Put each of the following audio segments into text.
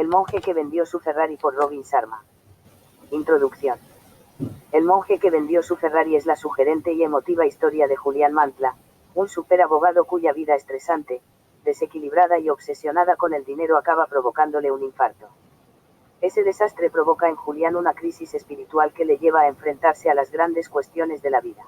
El monje que vendió su Ferrari por Robin Sharma. Introducción. El monje que vendió su Ferrari es la sugerente y emotiva historia de Julián Mantla, un superabogado cuya vida estresante, desequilibrada y obsesionada con el dinero acaba provocándole un infarto. Ese desastre provoca en Julián una crisis espiritual que le lleva a enfrentarse a las grandes cuestiones de la vida.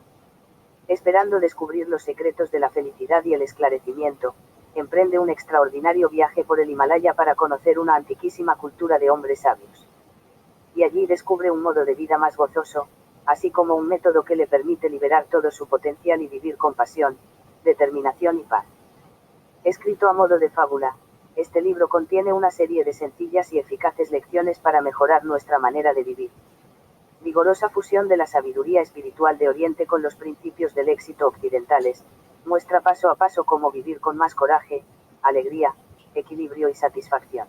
Esperando descubrir los secretos de la felicidad y el esclarecimiento, emprende un extraordinario viaje por el Himalaya para conocer una antiquísima cultura de hombres sabios. Y allí descubre un modo de vida más gozoso, así como un método que le permite liberar todo su potencial y vivir con pasión, determinación y paz. Escrito a modo de fábula, este libro contiene una serie de sencillas y eficaces lecciones para mejorar nuestra manera de vivir. Vigorosa fusión de la sabiduría espiritual de Oriente con los principios del éxito occidentales, muestra paso a paso cómo vivir con más coraje, alegría, equilibrio y satisfacción.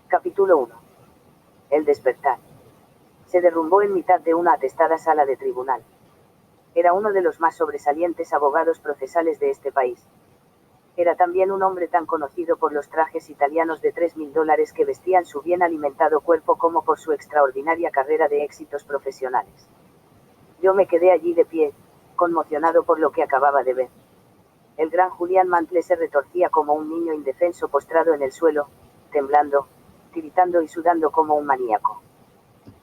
Capítulo 1. El despertar. Se derrumbó en mitad de una atestada sala de tribunal. Era uno de los más sobresalientes abogados procesales de este país. Era también un hombre tan conocido por los trajes italianos de $3.000 que vestían su bien alimentado cuerpo como por su extraordinaria carrera de éxitos profesionales. Yo me quedé allí de pie, conmocionado por lo que acababa de ver. El gran Julián Mantle se retorcía como un niño indefenso postrado en el suelo, temblando, tiritando y sudando como un maníaco.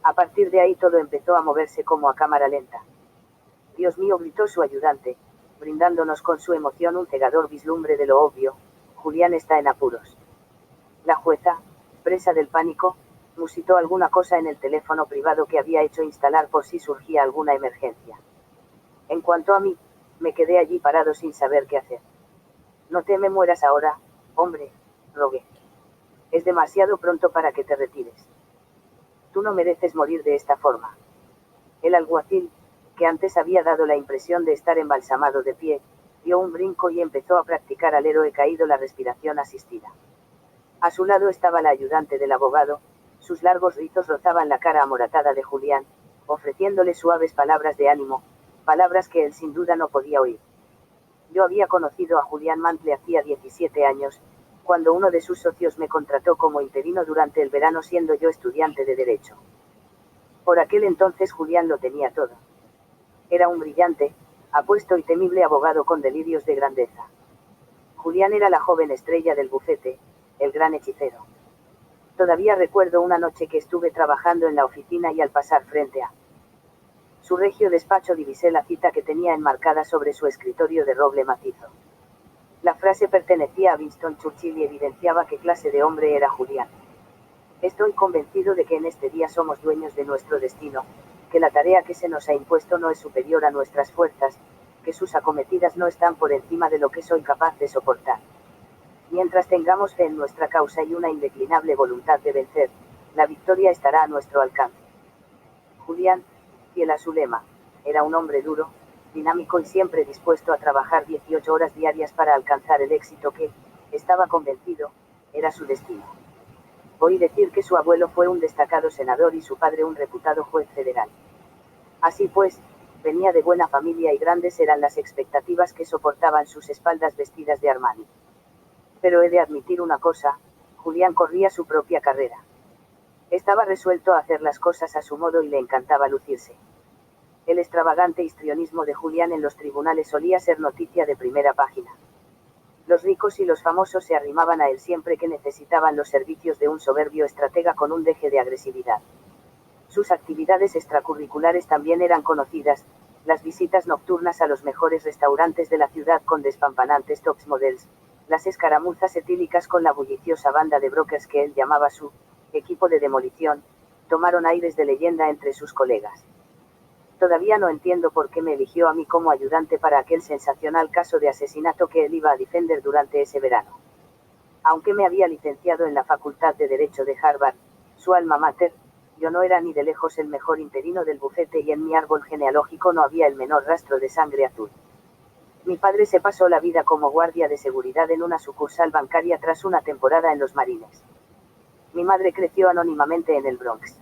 A partir de ahí todo empezó a moverse como a cámara lenta. Dios mío, gritó su ayudante, brindándonos con su emoción un cegador vislumbre de lo obvio: Julián está en apuros. La jueza, presa del pánico, musitó alguna cosa en el teléfono privado que había hecho instalar por si surgía alguna emergencia. En cuanto a mí, me quedé allí parado sin saber qué hacer. No te me mueras ahora, hombre, rogué. Es demasiado pronto para que te retires. Tú no mereces morir de esta forma. El alguacil, que antes había dado la impresión de estar embalsamado de pie, dio un brinco y empezó a practicar al héroe caído la respiración asistida. A su lado estaba la ayudante del abogado, sus largos rizos rozaban la cara amoratada de Julián, ofreciéndole suaves palabras de ánimo, palabras que él sin duda no podía oír. Yo había conocido a Julián Mantle hacía 17 años, cuando uno de sus socios me contrató como interino durante el verano siendo yo estudiante de Derecho. Por aquel entonces Julián lo tenía todo. Era un brillante, apuesto y temible abogado con delirios de grandeza. Julián era la joven estrella del bufete, el gran hechicero. Todavía recuerdo una noche que estuve trabajando en la oficina y al pasar frente a su regio despacho divisé la cita que tenía enmarcada sobre su escritorio de roble macizo. La frase pertenecía a Winston Churchill y evidenciaba qué clase de hombre era Julián. Estoy convencido de que en este día somos dueños de nuestro destino, que la tarea que se nos ha impuesto no es superior a nuestras fuerzas, que sus acometidas no están por encima de lo que soy capaz de soportar. Mientras tengamos fe en nuestra causa y una indeclinable voluntad de vencer, la victoria estará a nuestro alcance. Julián, fiel a su lema, era un hombre duro, dinámico y siempre dispuesto a trabajar 18 horas diarias para alcanzar el éxito que, estaba convencido, era su destino. Oí decir que su abuelo fue un destacado senador y su padre un reputado juez federal. Así pues, venía de buena familia y grandes eran las expectativas que soportaban sus espaldas vestidas de Armani. Pero he de admitir una cosa: Julián corría su propia carrera. Estaba resuelto a hacer las cosas a su modo y le encantaba lucirse. El extravagante histrionismo de Julián en los tribunales solía ser noticia de primera página. Los ricos y los famosos se arrimaban a él siempre que necesitaban los servicios de un soberbio estratega con un deje de agresividad. Sus actividades extracurriculares también eran conocidas: las visitas nocturnas a los mejores restaurantes de la ciudad con despampanantes tops models, las escaramuzas etílicas con la bulliciosa banda de brokers que él llamaba su equipo de demolición, tomaron aires de leyenda entre sus colegas. Todavía no entiendo por qué me eligió a mí como ayudante para aquel sensacional caso de asesinato que él iba a defender durante ese verano. Aunque me había licenciado en la Facultad de Derecho de Harvard, su alma mater, yo no era ni de lejos el mejor interino del bufete y en mi árbol genealógico no había el menor rastro de sangre azul. Mi padre se pasó la vida como guardia de seguridad en una sucursal bancaria tras una temporada en los Marines. Mi madre creció anónimamente en el Bronx.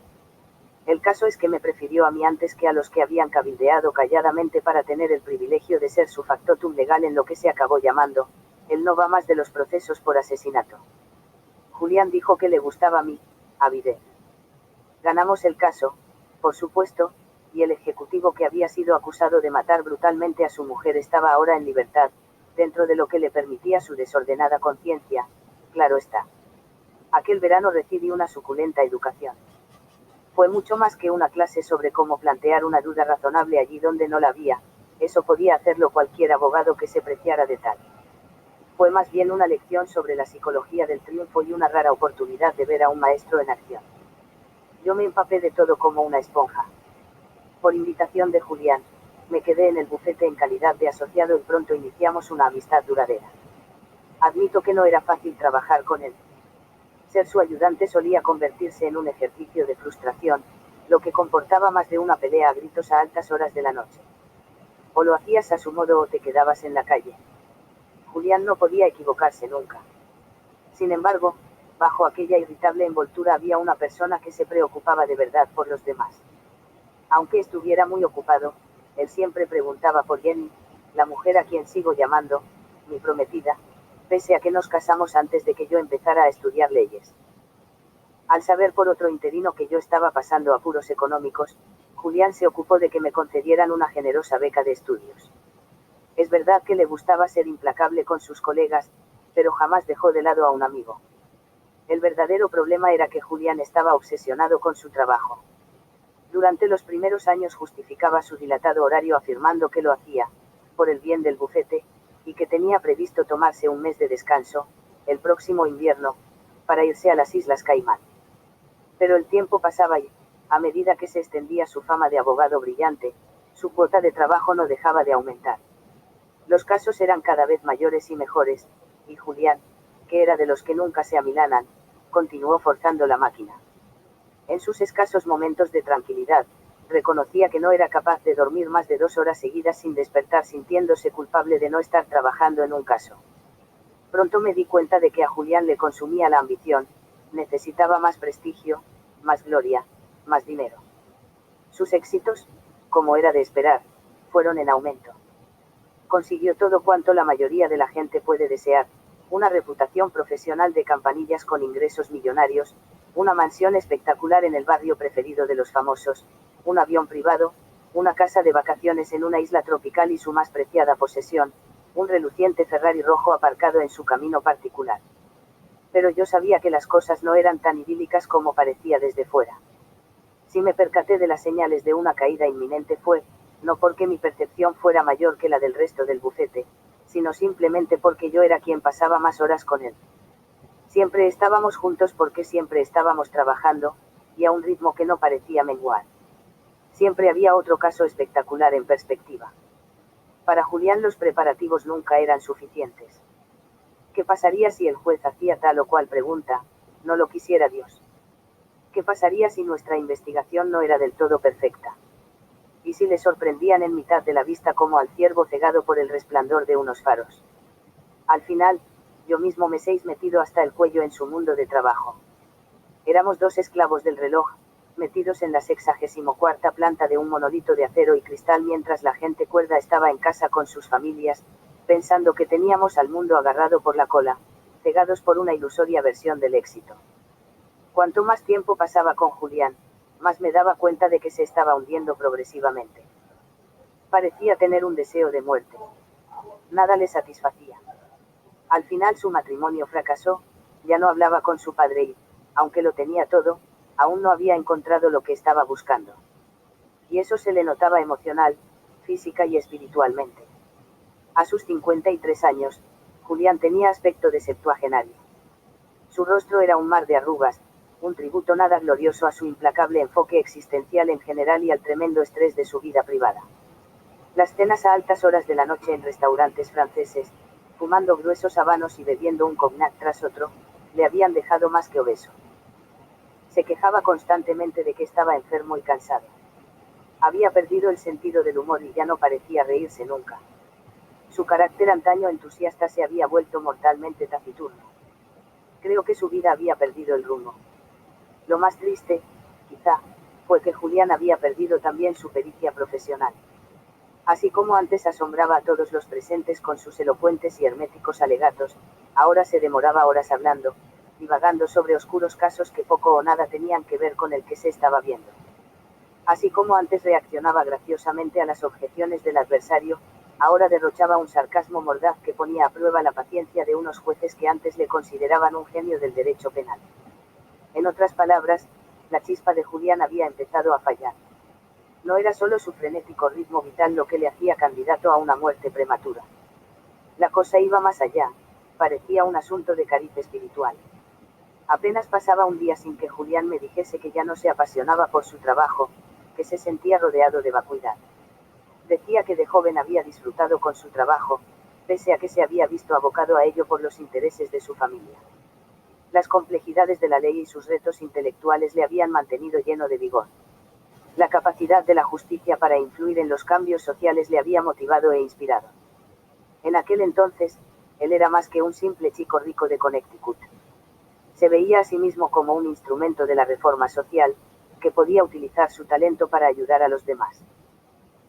El caso es que me prefirió a mí antes que a los que habían cabildeado calladamente para tener el privilegio de ser su factotum legal en lo que se acabó llamando el no va más de los procesos por asesinato. Julián dijo que le gustaba mi avidez. Ganamos el caso, por supuesto, y el ejecutivo que había sido acusado de matar brutalmente a su mujer estaba ahora en libertad, dentro de lo que le permitía su desordenada conciencia, claro está. Aquel verano recibí una suculenta educación. Fue mucho más que una clase sobre cómo plantear una duda razonable allí donde no la había, eso podía hacerlo cualquier abogado que se preciara de tal. Fue más bien una lección sobre la psicología del triunfo y una rara oportunidad de ver a un maestro en acción. Yo me empapé de todo como una esponja. Por invitación de Julián, me quedé en el bufete en calidad de asociado y pronto iniciamos una amistad duradera. Admito que no era fácil trabajar con él. Ser su ayudante solía convertirse en un ejercicio de frustración, lo que comportaba más de una pelea a gritos a altas horas de la noche. O lo hacías a su modo o te quedabas en la calle. Julián no podía equivocarse nunca. Sin embargo, bajo aquella irritable envoltura había una persona que se preocupaba de verdad por los demás. Aunque estuviera muy ocupado, él siempre preguntaba por Jenny, la mujer a quien sigo llamando, mi prometida, pese a que nos casamos antes de que yo empezara a estudiar leyes. Al saber por otro interino que yo estaba pasando apuros económicos, Julián se ocupó de que me concedieran una generosa beca de estudios. Es verdad que le gustaba ser implacable con sus colegas, pero jamás dejó de lado a un amigo. El verdadero problema era que Julián estaba obsesionado con su trabajo. Durante los primeros años justificaba su dilatado horario afirmando que lo hacía, por el bien del bufete, y que tenía previsto tomarse un mes de descanso, el próximo invierno, para irse a las Islas Caimán. Pero el tiempo pasaba y, a medida que se extendía su fama de abogado brillante, su cuota de trabajo no dejaba de aumentar. Los casos eran cada vez mayores y mejores, y Julián, que era de los que nunca se amilanan, continuó forzando la máquina. En sus escasos momentos de tranquilidad, reconocía que no era capaz de dormir más de 2 horas seguidas sin despertar sintiéndose culpable de no estar trabajando en un caso. Pronto me di cuenta de que a Julián le consumía la ambición, necesitaba más prestigio, más gloria, más dinero. Sus éxitos, como era de esperar, fueron en aumento. Consiguió todo cuanto la mayoría de la gente puede desear, una reputación profesional de campanillas con ingresos millonarios, una mansión espectacular en el barrio preferido de los famosos, un avión privado, una casa de vacaciones en una isla tropical y su más preciada posesión, un reluciente Ferrari rojo aparcado en su camino particular. Pero yo sabía que las cosas no eran tan idílicas como parecía desde fuera. Si me percaté de las señales de una caída inminente fue, no porque mi percepción fuera mayor que la del resto del bufete, sino simplemente porque yo era quien pasaba más horas con él. Siempre estábamos juntos porque siempre estábamos trabajando, y a un ritmo que no parecía menguar. Siempre había otro caso espectacular en perspectiva. Para Julián los preparativos nunca eran suficientes. ¿Qué pasaría si el juez hacía tal o cual pregunta? No lo quisiera Dios. ¿Qué pasaría si nuestra investigación no era del todo perfecta? ¿Y si le sorprendían en mitad de la vista como al ciervo cegado por el resplandor de unos faros? Al final, yo mismo me he metido hasta el cuello en su mundo de trabajo. Éramos 2 esclavos del reloj, metidos en la 64ª planta de un monolito de acero y cristal mientras la gente cuerda estaba en casa con sus familias, pensando que teníamos al mundo agarrado por la cola, cegados por una ilusoria versión del éxito. Cuanto más tiempo pasaba con Julián, más me daba cuenta de que se estaba hundiendo progresivamente. Parecía tener un deseo de muerte. Nada le satisfacía. Al final su matrimonio fracasó, ya no hablaba con su padre y, aunque lo tenía todo, aún no había encontrado lo que estaba buscando. Y eso se le notaba emocional, física y espiritualmente. A sus 53 años, Julián tenía aspecto de septuagenario. Su rostro era un mar de arrugas, un tributo nada glorioso a su implacable enfoque existencial en general y al tremendo estrés de su vida privada. Las cenas a altas horas de la noche en restaurantes franceses, fumando gruesos habanos y bebiendo un cognac tras otro, le habían dejado más que obeso. Se quejaba constantemente de que estaba enfermo y cansado. Había perdido el sentido del humor y ya no parecía reírse nunca. Su carácter antaño entusiasta se había vuelto mortalmente taciturno. Creo que su vida había perdido el rumbo. Lo más triste, quizá, fue que Julián había perdido también su pericia profesional. Así como antes asombraba a todos los presentes con sus elocuentes y herméticos alegatos, ahora se demoraba horas hablando, divagando sobre oscuros casos que poco o nada tenían que ver con el que se estaba viendo. Así como antes reaccionaba graciosamente a las objeciones del adversario, ahora derrochaba un sarcasmo mordaz que ponía a prueba la paciencia de unos jueces que antes le consideraban un genio del derecho penal. En otras palabras, la chispa de Julián había empezado a fallar. No era solo su frenético ritmo vital lo que le hacía candidato a una muerte prematura. La cosa iba más allá, parecía un asunto de cariz espiritual. Apenas pasaba un día sin que Julián me dijese que ya no se apasionaba por su trabajo, que se sentía rodeado de vacuidad. Decía que de joven había disfrutado con su trabajo, pese a que se había visto abocado a ello por los intereses de su familia. Las complejidades de la ley y sus retos intelectuales le habían mantenido lleno de vigor. La capacidad de la justicia para influir en los cambios sociales le había motivado e inspirado. En aquel entonces, él era más que un simple chico rico de Connecticut. Se veía a sí mismo como un instrumento de la reforma social, que podía utilizar su talento para ayudar a los demás.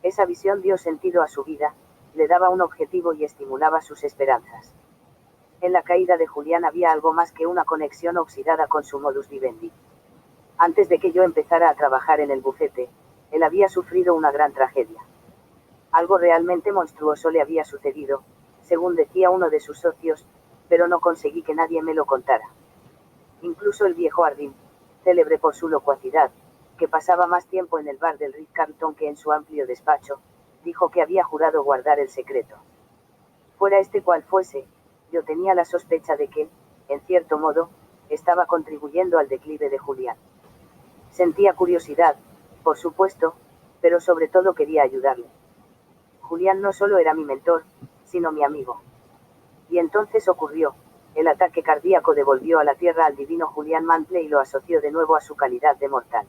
Esa visión dio sentido a su vida, le daba un objetivo y estimulaba sus esperanzas. En la caída de Julián había algo más que una conexión oxidada con su modus vivendi. Antes de que yo empezara a trabajar en el bufete, él había sufrido una gran tragedia. Algo realmente monstruoso le había sucedido, según decía uno de sus socios, pero no conseguí que nadie me lo contara. Incluso el viejo Harding, célebre por su locuacidad, que pasaba más tiempo en el bar del Ritz-Carlton que en su amplio despacho, dijo que había jurado guardar el secreto. Fuera este cual fuese, yo tenía la sospecha de que, en cierto modo, estaba contribuyendo al declive de Julián. Sentía curiosidad, por supuesto, pero sobre todo quería ayudarle. Julián no solo era mi mentor, sino mi amigo. Y entonces ocurrió, el ataque cardíaco devolvió a la tierra al divino Julián Mantle y lo asoció de nuevo a su calidad de mortal.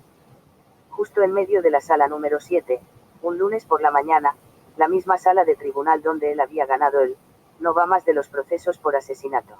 Justo en medio de la sala número 7, un lunes por la mañana, la misma sala de tribunal donde él había ganado el no va más de los procesos por asesinato.